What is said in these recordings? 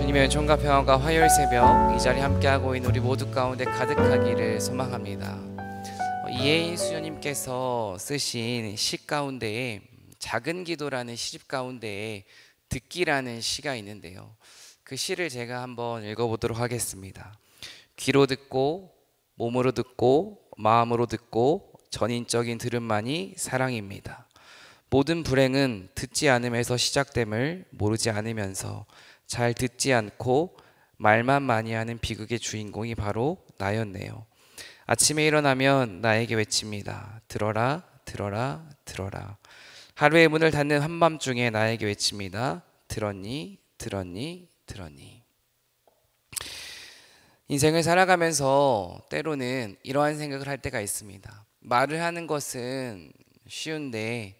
주님의 은총과 평화가 화요일 새벽 이 자리 함께하고 있는 우리 모두 가운데 가득하기를 소망합니다. 이혜인 수녀님께서 쓰신 시 가운데에 작은 기도라는 시집 가운데에 듣기라는 시가 있는데요, 그 시를 제가 한번 읽어보도록 하겠습니다. 귀로 듣고 몸으로 듣고 마음으로 듣고 전인적인 들음만이 사랑입니다. 모든 불행은 듣지 않음에서 시작됨을 모르지 않으면서 잘 듣지 않고 말만 많이 하는 비극의 주인공이 바로 나였네요. 아침에 일어나면 나에게 외칩니다. 들어라, 들어라, 들어라. 하루의 문을 닫는 한밤중에 나에게 외칩니다. 들었니, 들었니, 들었니. 인생을 살아가면서 때로는 이러한 생각을 할 때가 있습니다. 말을 하는 것은 쉬운데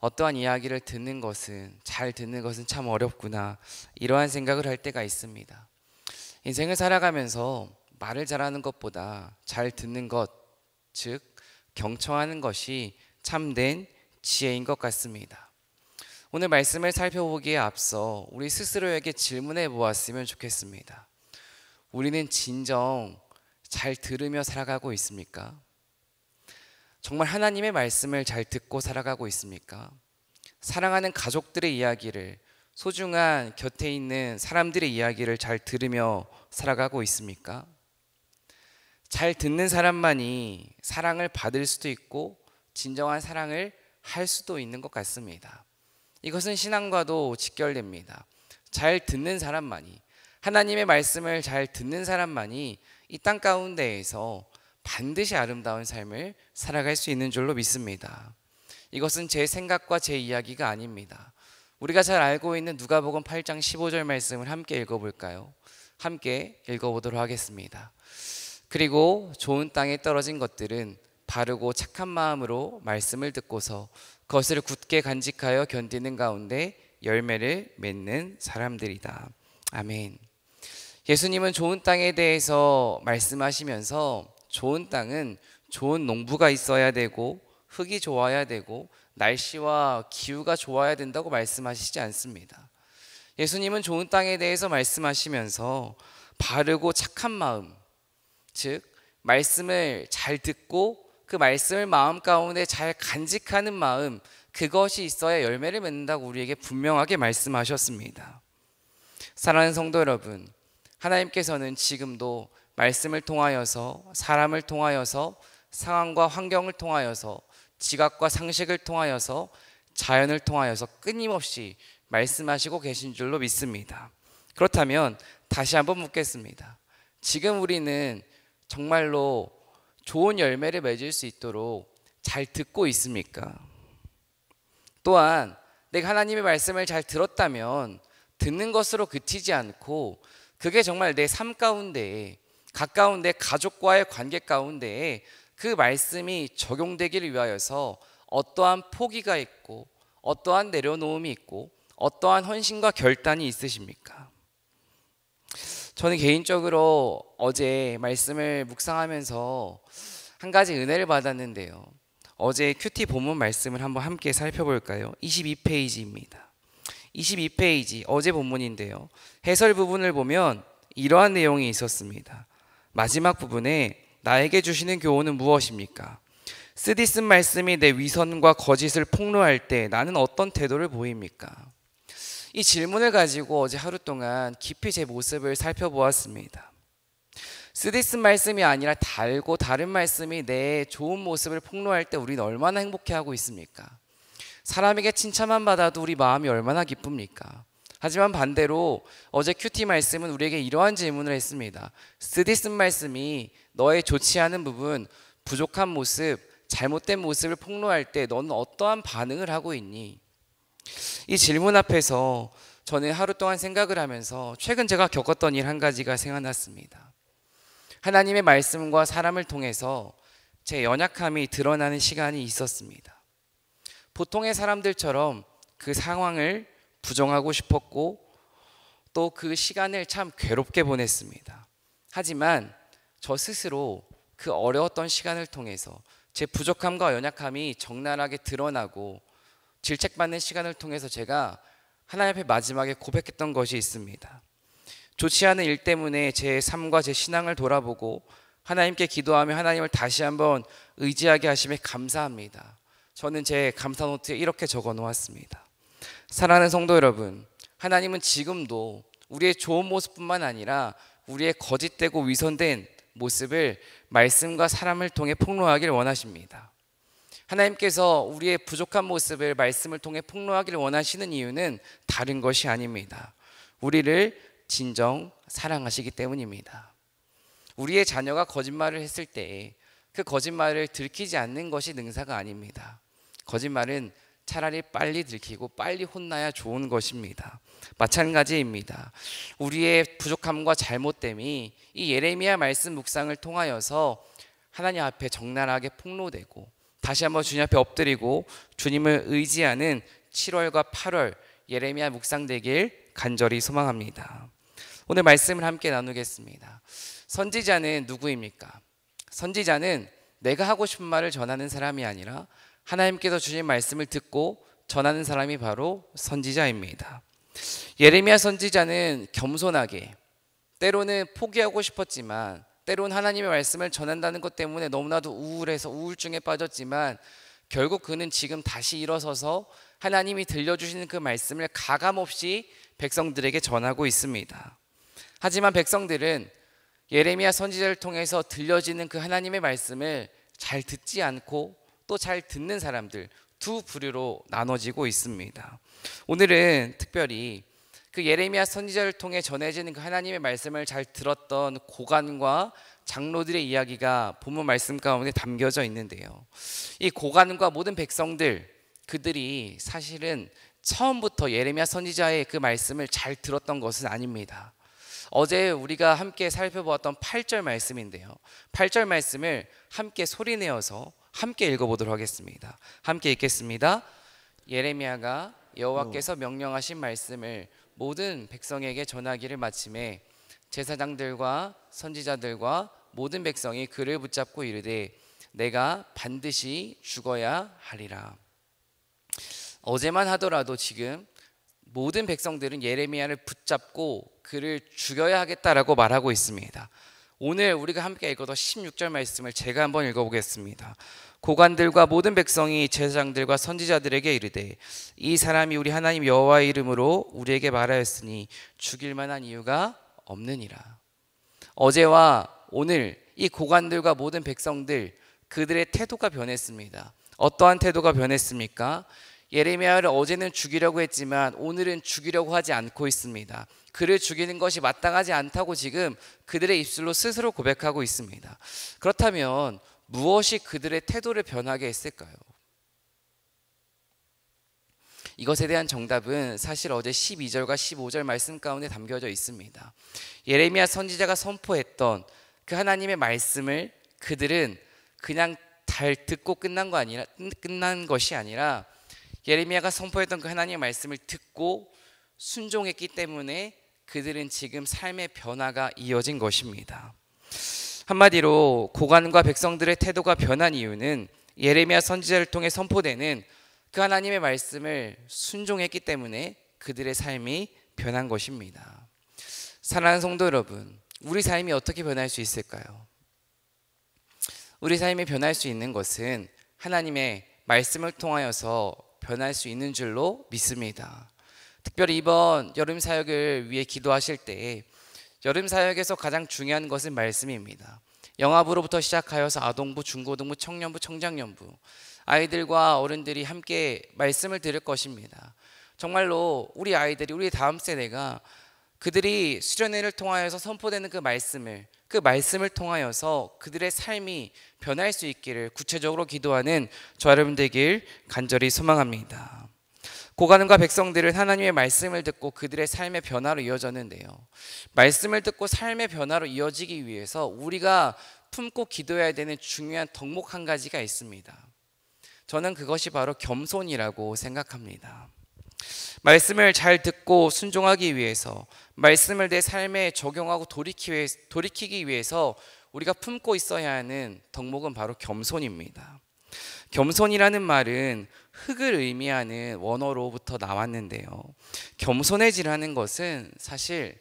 어떠한 이야기를 듣는 것은, 잘 듣는 것은 참 어렵구나, 이러한 생각을 할 때가 있습니다. 인생을 살아가면서 말을 잘하는 것보다 잘 듣는 것, 즉 경청하는 것이 참된 지혜인 것 같습니다. 오늘 말씀을 살펴보기에 앞서 우리 스스로에게 질문해 보았으면 좋겠습니다. 우리는 진정 잘 들으며 살아가고 있습니까? 정말 하나님의 말씀을 잘 듣고 살아가고 있습니까? 사랑하는 가족들의 이야기를, 소중한 곁에 있는 사람들의 이야기를 잘 들으며 살아가고 있습니까? 잘 듣는 사람만이 사랑을 받을 수도 있고 진정한 사랑을 할 수도 있는 것 같습니다. 이것은 신앙과도 직결됩니다. 잘 듣는 사람만이, 하나님의 말씀을 잘 듣는 사람만이 이 땅 가운데에서 반드시 아름다운 삶을 살아갈 수 있는 줄로 믿습니다. 이것은 제 생각과 제 이야기가 아닙니다. 우리가 잘 알고 있는 누가복음 8장 15절 말씀을 함께 읽어볼까요? 함께 읽어보도록 하겠습니다. 그리고 좋은 땅에 떨어진 것들은 바르고 착한 마음으로 말씀을 듣고서 그것을 굳게 간직하여 견디는 가운데 열매를 맺는 사람들이다. 아멘. 예수님은 좋은 땅에 대해서 말씀하시면서 좋은 땅은 좋은 농부가 있어야 되고 흙이 좋아야 되고 날씨와 기후가 좋아야 된다고 말씀하시지 않습니다. 예수님은 좋은 땅에 대해서 말씀하시면서 바르고 착한 마음, 즉 말씀을 잘 듣고 그 말씀을 마음 가운데 잘 간직하는 마음, 그것이 있어야 열매를 맺는다고 우리에게 분명하게 말씀하셨습니다. 사랑하는 성도 여러분, 하나님께서는 지금도 말씀을 통하여서, 사람을 통하여서, 상황과 환경을 통하여서, 지각과 상식을 통하여서, 자연을 통하여서 끊임없이 말씀하시고 계신 줄로 믿습니다. 그렇다면 다시 한번 묻겠습니다. 지금 우리는 정말로 좋은 열매를 맺을 수 있도록 잘 듣고 있습니까? 또한 내가 하나님의 말씀을 잘 들었다면 듣는 것으로 그치지 않고 그게 정말 내 삶 가운데에, 가까운 내 가족과의 관계 가운데에 그 말씀이 적용되기를 위하여서 어떠한 포기가 있고 어떠한 내려놓음이 있고 어떠한 헌신과 결단이 있으십니까? 저는 개인적으로 어제 말씀을 묵상하면서 한 가지 은혜를 받았는데요, 어제 큐티 본문 말씀을 한번 함께 살펴볼까요? 22페이지입니다. 22페이지 어제 본문인데요, 해설 부분을 보면 이러한 내용이 있었습니다. 마지막 부분에 나에게 주시는 교훈은 무엇입니까? 쓰디쓴 말씀이 내 위선과 거짓을 폭로할 때 나는 어떤 태도를 보입니까? 이 질문을 가지고 어제 하루 동안 깊이 제 모습을 살펴보았습니다. 쓰디쓴 말씀이 아니라 달고 다른 말씀이 내 좋은 모습을 폭로할 때 우리는 얼마나 행복해하고 있습니까? 사람에게 칭찬만 받아도 우리 마음이 얼마나 기쁩니까? 하지만 반대로 어제 큐티 말씀은 우리에게 이러한 질문을 했습니다. 쓰디쓴 말씀이 너의 좋지 않은 부분, 부족한 모습, 잘못된 모습을 폭로할 때 너는 어떠한 반응을 하고 있니? 이 질문 앞에서 저는 하루 동안 생각을 하면서 최근 제가 겪었던 일 한 가지가 생각났습니다. 하나님의 말씀과 사람을 통해서 제 연약함이 드러나는 시간이 있었습니다. 보통의 사람들처럼 그 상황을 부정하고 싶었고 또 그 시간을 참 괴롭게 보냈습니다. 하지만 저 스스로 그 어려웠던 시간을 통해서 제 부족함과 연약함이 적나라하게 드러나고 질책받는 시간을 통해서 제가 하나님 앞에 마지막에 고백했던 것이 있습니다. 좋지 않은 일 때문에 제 삶과 제 신앙을 돌아보고 하나님께 기도하며 하나님을 다시 한번 의지하게 하심에 감사합니다. 저는 제 감사 노트에 이렇게 적어 놓았습니다. 사랑하는 성도 여러분, 하나님은 지금도 우리의 좋은 모습뿐만 아니라 우리의 거짓되고 위선된 모습을 말씀과 사람을 통해 폭로하기를 원하십니다. 하나님께서 우리의 부족한 모습을 말씀을 통해 폭로하기를 원하시는 이유는 다른 것이 아닙니다. 우리를 진정 사랑하시기 때문입니다. 우리의 자녀가 거짓말을 했을 때 그 거짓말을 들키지 않는 것이 능사가 아닙니다. 거짓말은 차라리 빨리 들키고 빨리 혼나야 좋은 것입니다. 마찬가지입니다. 우리의 부족함과 잘못됨이 이 예레미야 말씀 묵상을 통하여서 하나님 앞에 적나라하게 폭로되고 다시 한번 주님 앞에 엎드리고 주님을 의지하는 7월과 8월 예레미야 묵상 되길 간절히 소망합니다. 오늘 말씀을 함께 나누겠습니다. 선지자는 누구입니까? 선지자는 내가 하고 싶은 말을 전하는 사람이 아니라 하나님께서 주신 말씀을 듣고 전하는 사람이 바로 선지자입니다. 예레미야 선지자는 겸손하게, 때로는 포기하고 싶었지만 때로는 하나님의 말씀을 전한다는 것 때문에 너무나도 우울해서 우울증에 빠졌지만 결국 그는 지금 다시 일어서서 하나님이 들려주시는 그 말씀을 가감없이 백성들에게 전하고 있습니다. 하지만 백성들은 예레미야 선지자를 통해서 들려지는 그 하나님의 말씀을 잘 듣지 않고 또 잘 듣는 사람들 두 부류로 나눠지고 있습니다. 오늘은 특별히 그 예레미야 선지자를 통해 전해지는 그 하나님의 말씀을 잘 들었던 고관과 장로들의 이야기가 본문 말씀 가운데 담겨져 있는데요. 이 고관과 모든 백성들, 그들이 사실은 처음부터 예레미야 선지자의 그 말씀을 잘 들었던 것은 아닙니다. 어제 우리가 함께 살펴보았던 8절 말씀인데요. 8절 말씀을 함께 소리내어서 함께 읽어보도록 하겠습니다. 함께 읽겠습니다. 예레미야가 여호와께서 명령하신 말씀을 모든 백성에게 전하기를 마침에 제사장들과 선지자들과 모든 백성이 그를 붙잡고 이르되 내가 반드시 죽어야 하리라. 어제만 하더라도 지금 모든 백성들은 예레미야를 붙잡고 그를 죽여야 하겠다라고 말하고 있습니다. 오늘 우리가 함께 읽어도 16절 말씀을 제가 한번 읽어보겠습니다. 고관들과 모든 백성이 제사장들과 선지자들에게 이르되 이 사람이 우리 하나님 여호와의 이름으로 우리에게 말하였으니 죽일 만한 이유가 없느니라. 어제와 오늘 이 고관들과 모든 백성들, 그들의 태도가 변했습니다. 어떠한 태도가 변했습니까? 예레미야를 어제는 죽이려고 했지만 오늘은 죽이려고 하지 않고 있습니다. 그를 죽이는 것이 마땅하지 않다고 지금 그들의 입술로 스스로 고백하고 있습니다. 그렇다면 무엇이 그들의 태도를 변하게 했을까요? 이것에 대한 정답은 사실 어제 12절과 15절 말씀 가운데 담겨져 있습니다. 예레미야 선지자가 선포했던 그 하나님의 말씀을 그들은 그냥 잘 듣고 끝난 것이 아니라 예레미야가 선포했던 그 하나님의 말씀을 듣고 순종했기 때문에 그들은 지금 삶의 변화가 이어진 것입니다. 한마디로 고관과 백성들의 태도가 변한 이유는 예레미야 선지자를 통해 선포되는 그 하나님의 말씀을 순종했기 때문에 그들의 삶이 변한 것입니다. 사랑하는 성도 여러분, 우리 삶이 어떻게 변할 수 있을까요? 우리 삶이 변할 수 있는 것은 하나님의 말씀을 통하여서 변할 수 있는 줄로 믿습니다. 특별히 이번 여름 사역을 위해 기도하실 때 여름 사역에서 가장 중요한 것은 말씀입니다. 영아부로부터 시작하여서 아동부, 중고등부, 청년부, 청장년부 아이들과 어른들이 함께 말씀을 들을 것입니다. 정말로 우리 아이들이, 우리 다음 세대가 그들이 수련회를 통하여서 선포되는 그 말씀을 통하여서 그들의 삶이 변할 수 있기를 구체적으로 기도하는 저 여러분 되길 간절히 소망합니다. 고관과 백성들은 하나님의 말씀을 듣고 그들의 삶의 변화로 이어졌는데요. 말씀을 듣고 삶의 변화로 이어지기 위해서 우리가 품고 기도해야 되는 중요한 덕목 한 가지가 있습니다. 저는 그것이 바로 겸손이라고 생각합니다. 말씀을 잘 듣고 순종하기 위해서, 말씀을 내 삶에 적용하고 돌이키기 위해서 우리가 품고 있어야 하는 덕목은 바로 겸손입니다. 겸손이라는 말은 흙을 의미하는 원어로부터 나왔는데요. 겸손해지라는 것은 사실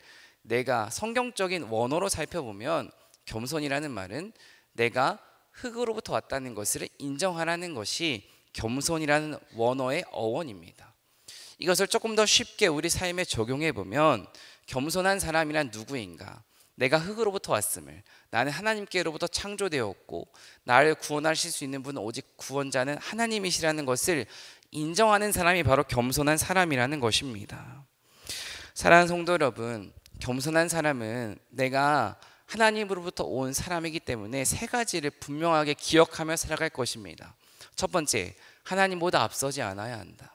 내가 성경적인 원어로 살펴보면 겸손이라는 말은 내가 흙으로부터 왔다는 것을 인정하라는 것이 겸손이라는 원어의 어원입니다. 이것을 조금 더 쉽게 우리 삶에 적용해 보면 겸손한 사람이란 누구인가? 내가 흙으로부터 왔음을, 나는 하나님께로부터 창조되었고 나를 구원하실 수 있는 분은 오직 구원자는 하나님이시라는 것을 인정하는 사람이 바로 겸손한 사람이라는 것입니다. 사랑하는 성도 여러분, 겸손한 사람은 내가 하나님으로부터 온 사람이기 때문에 세 가지를 분명하게 기억하며 살아갈 것입니다. 첫 번째, 하나님보다 앞서지 않아야 한다.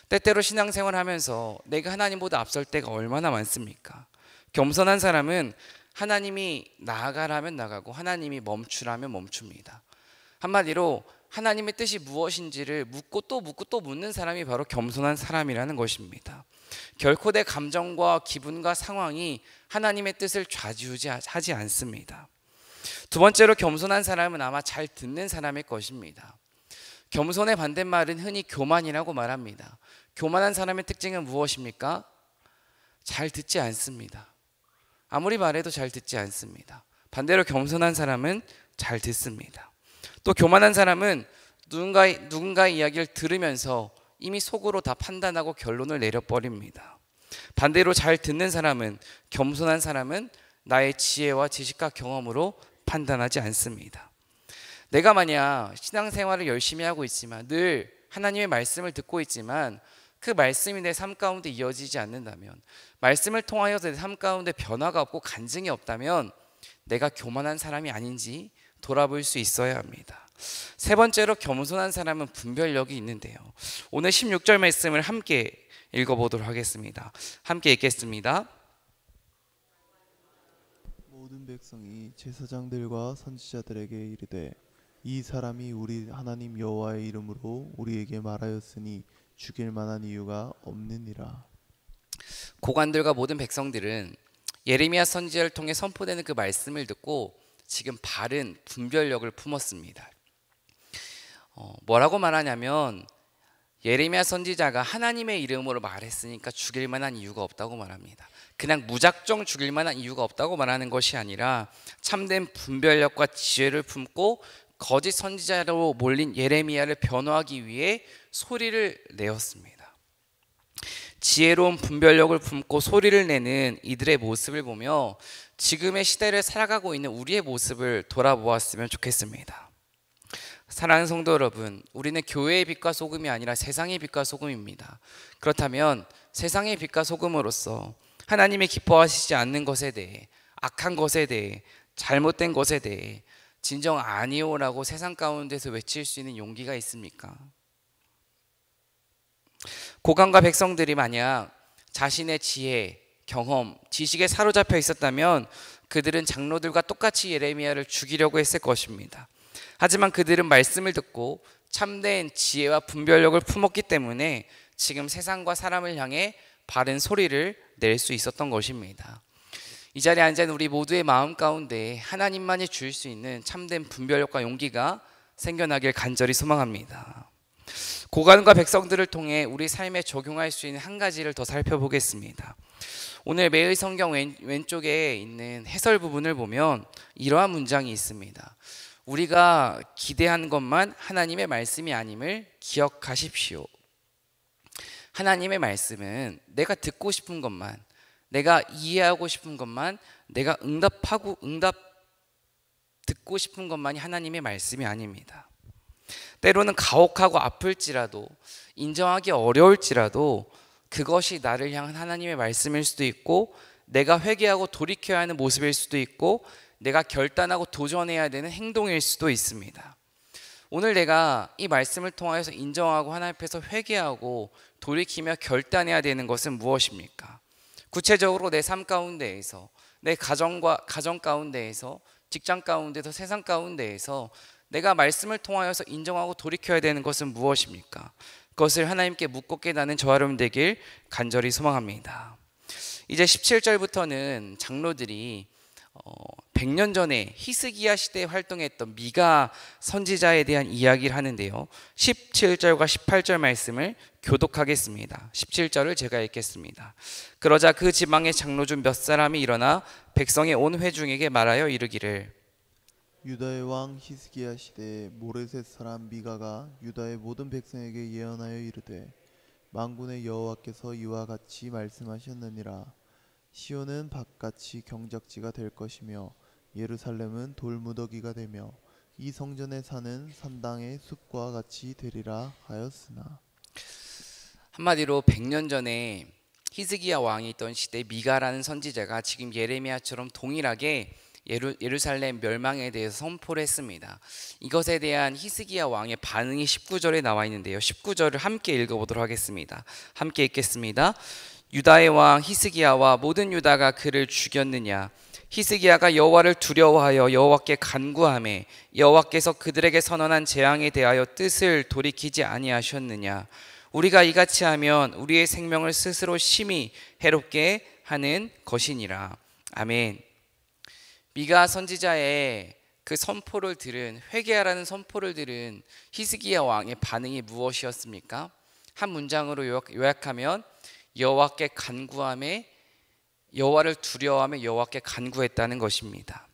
때때로 신앙생활 하면서 내가 하나님보다 앞설 때가 얼마나 많습니까? 겸손한 사람은 하나님이 나아가라면 나가고 하나님이 멈추라면 멈춥니다. 한마디로 하나님의 뜻이 무엇인지를 묻고 또 묻고 또 묻는 사람이 바로 겸손한 사람이라는 것입니다. 결코 내 감정과 기분과 상황이 하나님의 뜻을 좌지우지하지 않습니다. 두 번째로 겸손한 사람은 아마 잘 듣는 사람일 것입니다. 겸손의 반대말은 흔히 교만이라고 말합니다. 교만한 사람의 특징은 무엇입니까? 잘 듣지 않습니다. 아무리 말해도 잘 듣지 않습니다. 반대로 겸손한 사람은 잘 듣습니다. 또 교만한 사람은 누군가의 이야기를 들으면서 이미 속으로 다 판단하고 결론을 내려버립니다. 반대로 잘 듣는 사람은, 겸손한 사람은 나의 지혜와 지식과 경험으로 판단하지 않습니다. 내가 만약 신앙생활을 열심히 하고 있지만 늘 하나님의 말씀을 듣고 있지만 그 말씀이 내 삶 가운데 이어지지 않는다면, 말씀을 통하여서 내 삶 가운데 변화가 없고 간증이 없다면 내가 교만한 사람이 아닌지 돌아볼 수 있어야 합니다. 세 번째로 겸손한 사람은 분별력이 있는데요. 오늘 16절 말씀을 함께 읽어보도록 하겠습니다. 함께 읽겠습니다. 모든 백성이 제사장들과 선지자들에게 이르되 이 사람이 우리 하나님 여호와의 이름으로 우리에게 말하였으니 죽일 만한 이유가 없느니라. 고관들과 모든 백성들은 예레미야 선지자를 통해 선포되는 그 말씀을 듣고 지금 바른 분별력을 품었습니다. 뭐라고 말하냐면 예레미야 선지자가 하나님의 이름으로 말했으니까 죽일 만한 이유가 없다고 말합니다. 그냥 무작정 죽일 만한 이유가 없다고 말하는 것이 아니라 참된 분별력과 지혜를 품고 거짓 선지자로 몰린 예레미야를 변호하기 위해 소리를 내었습니다. 지혜로운 분별력을 품고 소리를 내는 이들의 모습을 보며 지금의 시대를 살아가고 있는 우리의 모습을 돌아보았으면 좋겠습니다. 사랑하는 성도 여러분, 우리는 교회의 빛과 소금이 아니라 세상의 빛과 소금입니다. 그렇다면 세상의 빛과 소금으로서 하나님이 기뻐하시지 않는 것에 대해, 악한 것에 대해, 잘못된 것에 대해 진정 아니오라고 세상 가운데서 외칠 수 있는 용기가 있습니까? 고관과 백성들이 만약 자신의 지혜, 경험, 지식에 사로잡혀 있었다면 그들은 장로들과 똑같이 예레미야를 죽이려고 했을 것입니다. 하지만 그들은 말씀을 듣고 참된 지혜와 분별력을 품었기 때문에 지금 세상과 사람을 향해 바른 소리를 낼 수 있었던 것입니다. 이 자리에 앉아 있는 우리 모두의 마음 가운데 하나님만이 주실 수 있는 참된 분별력과 용기가 생겨나길 간절히 소망합니다. 고관과 백성들을 통해 우리 삶에 적용할 수 있는 한 가지를 더 살펴보겠습니다. 오늘 매의 성경 왼쪽에 있는 해설 부분을 보면 이러한 문장이 있습니다. 우리가 기대한 것만 하나님의 말씀이 아님을 기억하십시오. 하나님의 말씀은 내가 듣고 싶은 것만, 내가 이해하고 싶은 것만, 내가 듣고 싶은 것만이 하나님의 말씀이 아닙니다. 때로는 가혹하고 아플지라도, 인정하기 어려울지라도 그것이 나를 향한 하나님의 말씀일 수도 있고, 내가 회개하고 돌이켜야 하는 모습일 수도 있고, 내가 결단하고 도전해야 되는 행동일 수도 있습니다. 오늘 내가 이 말씀을 통하여서 인정하고 하나님 앞에서 회개하고 돌이키며 결단해야 되는 것은 무엇입니까? 구체적으로 내 삶 가운데에서, 내 가정 가운데에서, 직장 가운데서, 세상 가운데에서 내가 말씀을 통하여서 인정하고 돌이켜야 되는 것은 무엇입니까? 그것을 하나님께 묻고 깨닫는 저와 여러분 되길 간절히 소망합니다. 이제 17절부터는 장로들이 100년 전에 히스기야 시대에 활동했던 미가 선지자에 대한 이야기를 하는데요. 17절과 18절 말씀을 교독하겠습니다. 17절을 제가 읽겠습니다. 그러자 그 지방의 장로 중 몇 사람이 일어나 백성의 온 회중에게 말하여 이르기를 유다의 왕 히스기야 시대에 모레셋 사람 미가가 유다의 모든 백성에게 예언하여 이르되 만군의 여호와께서 이와 같이 말씀하셨느니라. 시온은 밭같이 경작지가 될 것이며 예루살렘은 돌무더기가 되며 이 성전에 사는 산당의 숲과 같이 되리라 하였으나. 한마디로 100년 전에 히스기야 왕이 있던 시대 미가라는 선지자가 지금 예레미야처럼 동일하게 예루살렘 멸망에 대해서 선포를 했습니다. 이것에 대한 히스기야 왕의 반응이 19절에 나와 있는데요. 19절을 함께 읽어보도록 하겠습니다. 함께 읽겠습니다. 유다의 왕 히스기야와 모든 유다가 그를 죽였느냐? 히스기야가 여호와를 두려워하여 여호와께 간구하매 여호와께서 그들에게 선언한 재앙에 대하여 뜻을 돌이키지 아니하셨느냐? 우리가 이같이 하면 우리의 생명을 스스로 심히 해롭게 하는 것이니라. 아멘. 미가 선지자의 그 선포를 들은, 회개하라는 선포를 들은 히스기야 왕의 반응이 무엇이었습니까? 한 문장으로 요약하면 여호와께 간구하며 여호와를 두려워하며 여호와께 간구했다는 것입니다.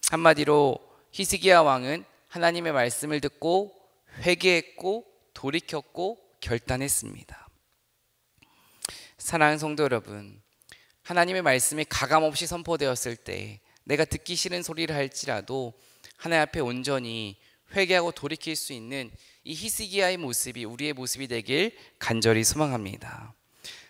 한마디로 히스기야 왕은 하나님의 말씀을 듣고 회개했고 돌이켰고 결단했습니다. 사랑하는 성도 여러분, 하나님의 말씀이 가감없이 선포되었을 때 내가 듣기 싫은 소리를 할지라도 하나님 앞에 온전히 회개하고 돌이킬 수 있는 이 히스기야의 모습이 우리의 모습이 되길 간절히 소망합니다.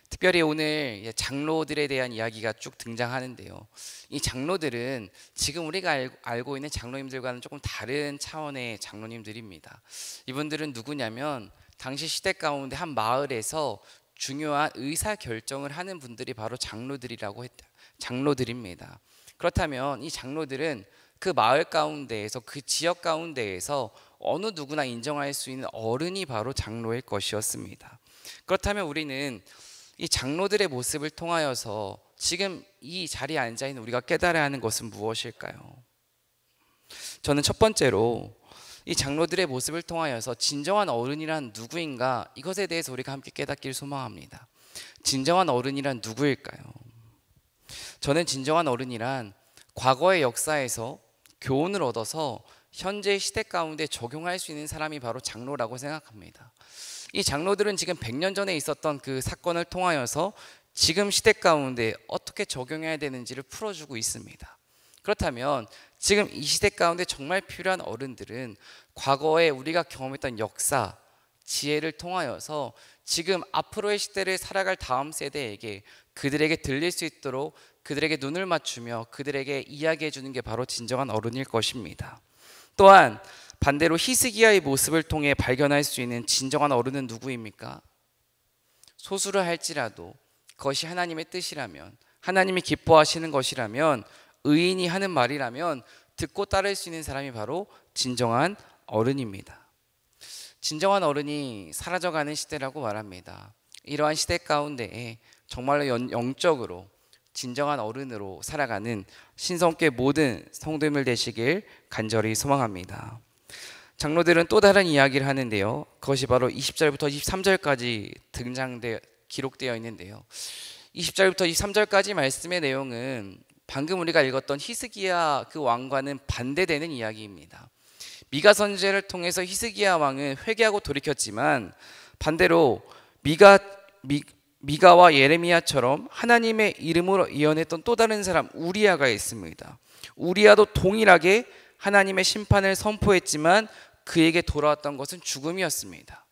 특별히 오늘 장로들에 대한 이야기가 쭉 등장하는데요. 이 장로들은 지금 우리가 알고 있는 장로님들과는 조금 다른 차원의 장로님들입니다. 이분들은 누구냐면 당시 시대 가운데 한 마을에서 중요한 의사 결정을 하는 분들이 바로 장로들입니다. 그렇다면 이 장로들은 그 마을 가운데에서 그 지역 가운데에서 어느 누구나 인정할 수 있는 어른이 바로 장로일 것이었습니다. 그렇다면 우리는 이 장로들의 모습을 통하여서 지금 이 자리에 앉아 있는 우리가 깨달아야 하는 것은 무엇일까요? 저는 첫 번째로 이 장로들의 모습을 통하여서 진정한 어른이란 누구인가, 이것에 대해서 우리가 함께 깨닫기를 소망합니다. 진정한 어른이란 누구일까요? 저는 진정한 어른이란 과거의 역사에서 교훈을 얻어서 현재 시대 가운데 적용할 수 있는 사람이 바로 장로라고 생각합니다. 이 장로들은 지금 100년 전에 있었던 그 사건을 통하여서 지금 시대 가운데 어떻게 적용해야 되는지를 풀어주고 있습니다. 그렇다면 지금 이 시대 가운데 정말 필요한 어른들은 과거에 우리가 경험했던 역사, 지혜를 통하여서 지금 앞으로의 시대를 살아갈 다음 세대에게 그들에게 들릴 수 있도록 그들에게 눈을 맞추며 그들에게 이야기해 주는 게 바로 진정한 어른일 것입니다. 또한 반대로 히스기야의 모습을 통해 발견할 수 있는 진정한 어른은 누구입니까? 소수를 할지라도 그것이 하나님의 뜻이라면, 하나님이 기뻐하시는 것이라면, 의인이 하는 말이라면 듣고 따를 수 있는 사람이 바로 진정한 어른입니다. 진정한 어른이 사라져가는 시대라고 말합니다. 이러한 시대 가운데에 정말로 영적으로 진정한 어른으로 살아가는 신성교회 모든 성도님들 되시길 간절히 소망합니다. 장로들은 또 다른 이야기를 하는데요. 그것이 바로 20절부터 23절까지 기록되어 있는데요. 20절부터 23절까지 말씀의 내용은 방금 우리가 읽었던 히스기야 그 왕과는 반대되는 이야기입니다. 미가 선지자를 통해서 히스기야 왕은 회개하고 돌이켰지만 반대로 미가와 예레미야처럼 하나님의 이름으로 예언했던 또 다른 사람 우리야가 있습니다. 우리야도 동일하게 하나님의 심판을 선포했지만 그에게 돌아왔던 것은 죽음이었습니다.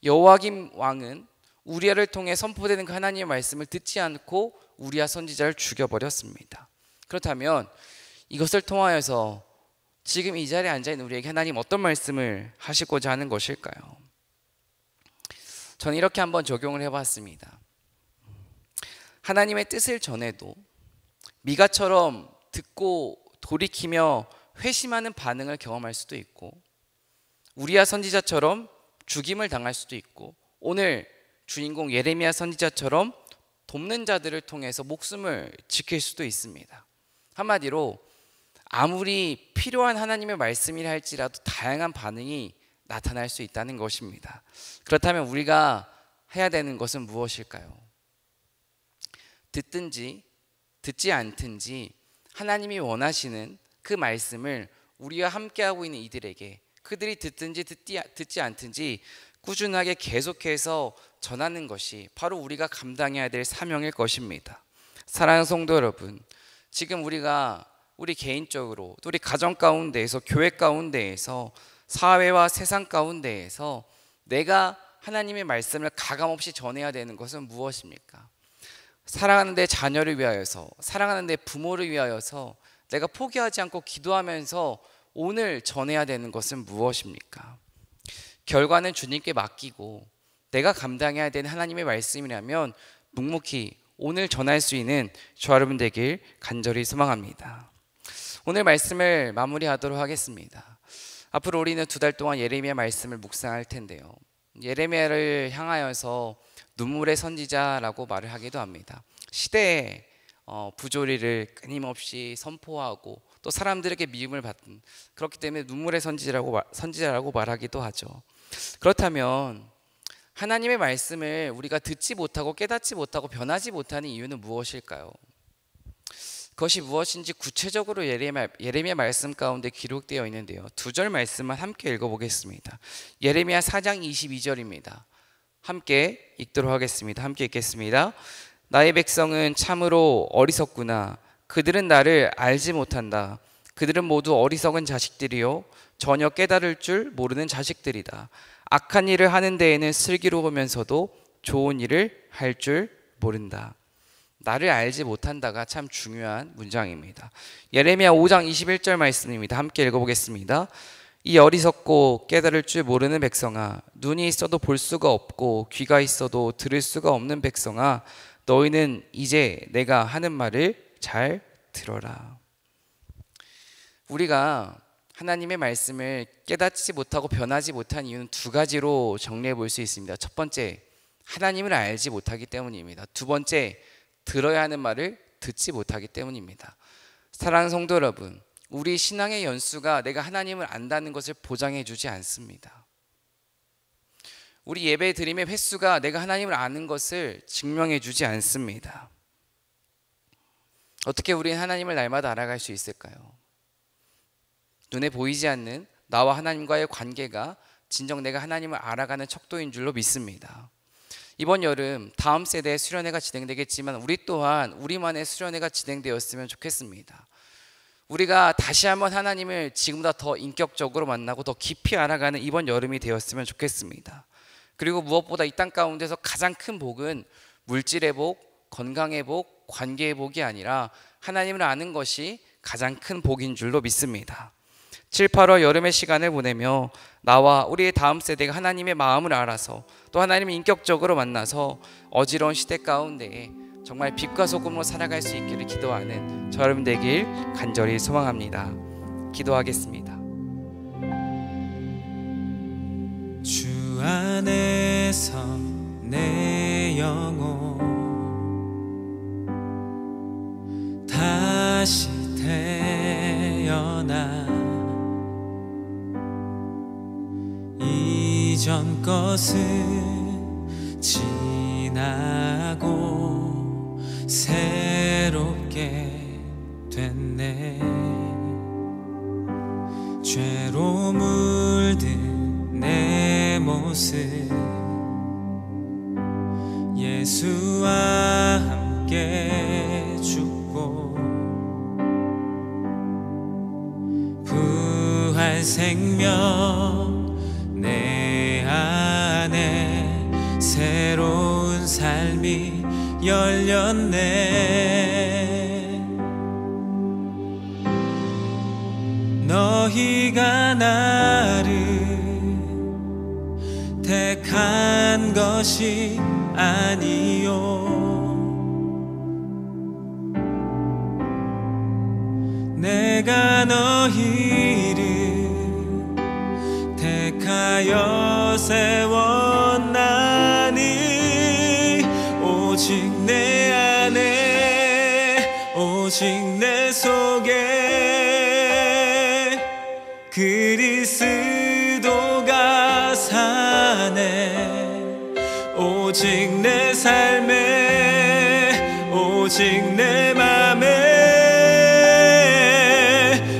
여호와김 왕은 우리야를 통해 선포되는 그 하나님의 말씀을 듣지 않고 우리야 선지자를 죽여버렸습니다. 그렇다면 이것을 통하여서 지금 이 자리에 앉아있는 우리에게 하나님 어떤 말씀을 하시고자 하는 것일까요? 저는 이렇게 한번 적용을 해봤습니다. 하나님의 뜻을 전해도 미가처럼 듣고 돌이키며 회심하는 반응을 경험할 수도 있고, 우리야 선지자처럼 죽임을 당할 수도 있고, 오늘 주인공 예레미야 선지자처럼 돕는 자들을 통해서 목숨을 지킬 수도 있습니다. 한마디로 아무리 필요한 하나님의 말씀이라 할지라도 다양한 반응이 나타날 수 있다는 것입니다. 그렇다면 우리가 해야 되는 것은 무엇일까요? 듣든지 듣지 않든지 하나님이 원하시는 그 말씀을 우리와 함께하고 있는 이들에게, 그들이 듣든지 듣지 않든지 꾸준하게 계속해서 전하는 것이 바로 우리가 감당해야 될 사명일 것입니다. 사랑하는 성도 여러분, 지금 우리 개인적으로, 또 우리 가정 가운데에서, 교회 가운데에서, 사회와 세상 가운데에서 내가 하나님의 말씀을 가감없이 전해야 되는 것은 무엇입니까? 사랑하는 내 자녀를 위하여서, 사랑하는 내 부모를 위하여서 내가 포기하지 않고 기도하면서 오늘 전해야 되는 것은 무엇입니까? 결과는 주님께 맡기고 내가 감당해야 되는 하나님의 말씀이라면 묵묵히 오늘 전할 수 있는 저와 여러분 되길 간절히 소망합니다. 오늘 말씀을 마무리하도록 하겠습니다. 앞으로 우리는 2달 동안 예레미야 말씀을 묵상할 텐데요, 예레미야를 향하여서 눈물의 선지자라고 말을 하기도 합니다. 시대의 부조리를 끊임없이 선포하고 또 사람들에게 미움을 받은, 그렇기 때문에 눈물의 선지자라고 말하기도 하죠. 그렇다면 하나님의 말씀을 우리가 듣지 못하고 깨닫지 못하고 변하지 못하는 이유는 무엇일까요? 그것이 무엇인지 구체적으로 예레미야 말씀 가운데 기록되어 있는데요, 2절 말씀만 함께 읽어보겠습니다. 예레미야 4장 22절입니다. 함께 읽도록 하겠습니다. 함께 읽겠습니다. 나의 백성은 참으로 어리석구나. 그들은 나를 알지 못한다. 그들은 모두 어리석은 자식들이요, 전혀 깨달을 줄 모르는 자식들이다. 악한 일을 하는 데에는 슬기로우면서도 좋은 일을 할 줄 모른다. 나를 알지 못한다가 참 중요한 문장입니다. 예레미야 5장 21절 말씀입니다. 함께 읽어보겠습니다. 이 어리석고 깨달을 줄 모르는 백성아, 눈이 있어도 볼 수가 없고 귀가 있어도 들을 수가 없는 백성아, 너희는 이제 내가 하는 말을 잘 들어라. 우리가 하나님의 말씀을 깨닫지 못하고 변하지 못한 이유는 2가지로 정리해 볼 수 있습니다. 첫 번째, 하나님을 알지 못하기 때문입니다. 2번째, 들어야 하는 말을 듣지 못하기 때문입니다. 사랑하는 성도 여러분, 우리 신앙의 연수가 내가 하나님을 안다는 것을 보장해 주지 않습니다. 우리 예배 드림의 횟수가 내가 하나님을 아는 것을 증명해 주지 않습니다. 어떻게 우리는 하나님을 날마다 알아갈 수 있을까요? 눈에 보이지 않는 나와 하나님과의 관계가 진정 내가 하나님을 알아가는 척도인 줄로 믿습니다. 이번 여름 다음 세대의 수련회가 진행되겠지만 우리 또한 우리만의 수련회가 진행되었으면 좋겠습니다. 우리가 다시 한번 하나님을 지금보다 더 인격적으로 만나고 더 깊이 알아가는 이번 여름이 되었으면 좋겠습니다. 그리고 무엇보다 이 땅 가운데서 가장 큰 복은 물질의 복, 건강의 복, 관계의 복이 아니라 하나님을 아는 것이 가장 큰 복인 줄로 믿습니다. 7, 8월 여름의 시간을 보내며 나와 우리의 다음 세대가 하나님의 마음을 알아서 또 하나님을 인격적으로 만나서 어지러운 시대 가운데에 정말 빛과 소금으로 살아갈 수 있기를 기도하는 저 여러분 되길 간절히 소망합니다. 기도하겠습니다. 주 안에서 내 영혼 다시 태어나 이전 것은 지나고 새롭게 됐네. 죄로 물든 내 모습 예수와 함께 죽고 부활 생명 내 안에 새로운 삶이 열렸네. 너희가 나를 택한 것이 아니요 내가 너희를 택하여 세웠나니 오직 내 안에 오직 내 속 오직 내 삶에 오직 내 맘에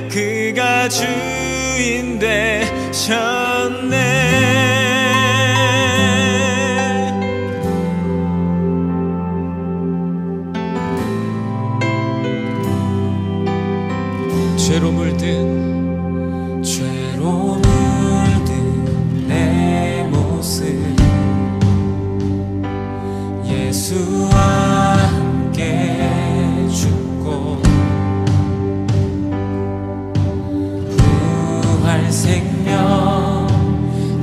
그가 주인 되셨네. 죄로 물든 내 모습 예수와 함께 죽고 부활 생명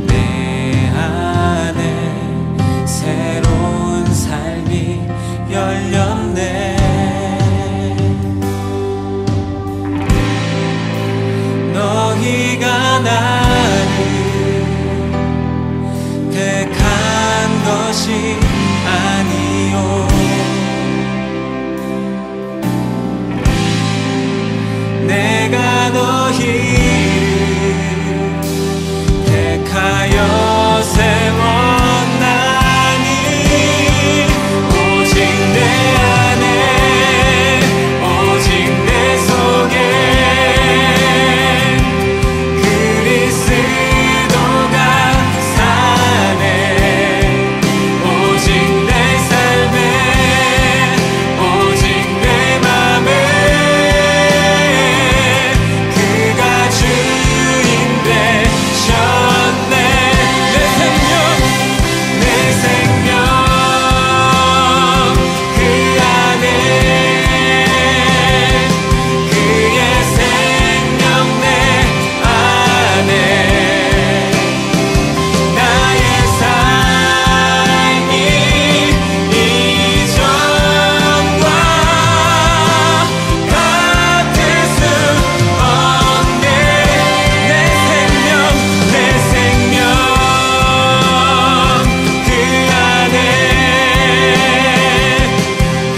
내 안에 새로운 삶이 열렸네. 너희가 나를 택한 것이 아니요 내가 너희를 택하여 세웠나니 오직 내 안에 오직 내 속에 그리스도가 사네. 오직 내 삶에 오직 내 맘에 그가 주인 되셨네. 내 생명 그 안에 그의 생명 내 안에 나의 삶이 이전과 같을 수 없네. 내 생명 그 안에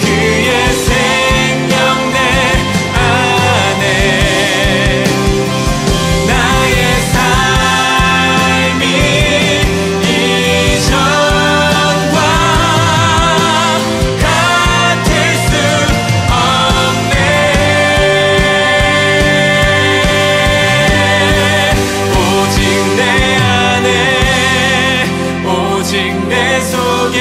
그의 생명 내 안에 나의 삶이 이전과 같을 수 없네. 오직 내 안에 오직 내 속에